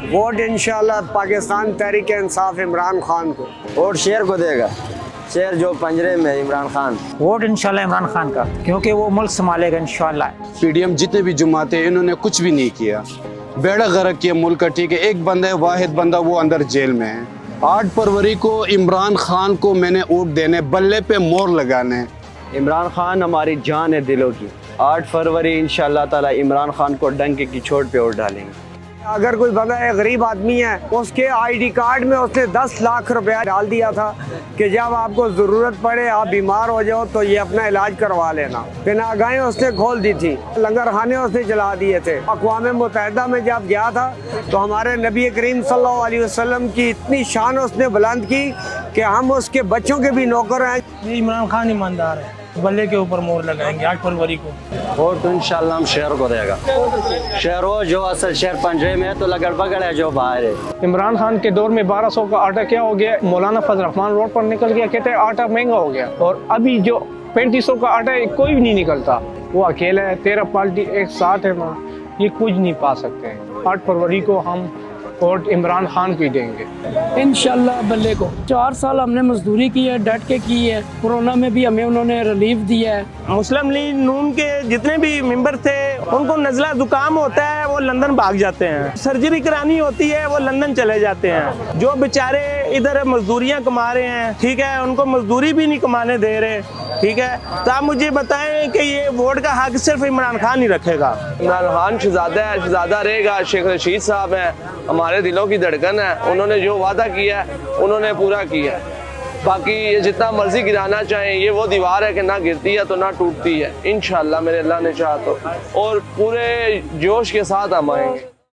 Vote इंशाल्लाह पाकिस्तान तहरीक इंसाफ इमरान खान को। Vote शेर को देगा, शेर जो पंजरे में है, इमरान खान। वोट इंशाल्लाह इमरान खान का, क्योंकि वो मुल्क संभालेगा इंशाल्लाह। पीडीएम जितने भी जुमाते हैं इन्होंने कुछ भी नहीं किया, बेड़ा गर्क किया मुल्क का। ठीक है, एक बंदा है, वाहिद बंदा, वो अंदर जेल में है। 8 फरवरी को इमरान खान को मैंने वोट देने, बल्ले पे मोहर लगाने। इमरान खान हमारी जान है दिलों की। 8 फरवरी इंशाल्लाह ताला इमरान खान को डंके की चोट पे वोट डालेंगे। अगर कोई बंदा है गरीब आदमी है, उसके आईडी कार्ड में उसने 10 लाख रुपया डाल दिया था कि जब आपको ज़रूरत पड़े, आप बीमार हो जाओ तो ये अपना इलाज करवा लेना। पनाहगाहें उसने खोल दी थी, लंगर खाने उसने जला दिए थे। अक़वाम मुत्तहिदा में जब गया था तो हमारे नबी करीम सल्लल्लाहु अलैहि वसल्लम की इतनी शान उसने बुलंद की कि हम उसके बच्चों के भी नौकर हैं। इमरान खान ईमानदार है, बल्ले के ऊपर मोहर लगाएंगे 8 फरवरी को। वोट तो इंशाल्लाह हम शेर को देगा। शेर वो जो असल शेर पंजरे में है, तो लगड़ बगड़ है जो बाहर है। इमरान खान के दौर में 1200 का आटा क्या हो गया, मौलाना फजल रहमान रोड पर निकल गया, कहते हैं आटा महंगा हो गया। और अभी जो 3500 का आटा है, कोई भी नहीं निकलता। वो अकेला है, 13 पार्टी एक साथ है ना, ये कुछ नहीं पा सकते। 8 फरवरी को हम वोट इमरान खान को ही देंगे इंशाल्लाह। बल्ले को 4 साल हमने मजदूरी की है, डट के की है। कोरोना में भी हमें उन्होंने रिलीफ दिया है। मुस्लिम लीग नून के जितने भी मेंबर थे, उनको नज़ला जुकाम होता है, वो लंदन भाग जाते हैं। सर्जरी करानी होती है, वो लंदन चले जाते हैं। जो बेचारे इधर मजदूरियां कमा रहे हैं, ठीक है, उनको मजदूरी भी नहीं कमाने दे रहे, ठीक है। तो आप मुझे बताएं कि ये वोट का हक सिर्फ इमरान खान ही रखेगा। इमरान खान शहजादा है, शहजादा रहेगा। शेख रशीद साहब हैं, हमारे दिलों की धड़कन है। उन्होंने जो वादा किया है उन्होंने पूरा किया। बाकी ये जितना मर्जी गिराना चाहें, ये वो दीवार है कि ना गिरती है तो ना टूटती है। इंशाल्लाह मेरे अल्लाह ने चाहा तो, और पूरे जोश के साथ हम आएंगे।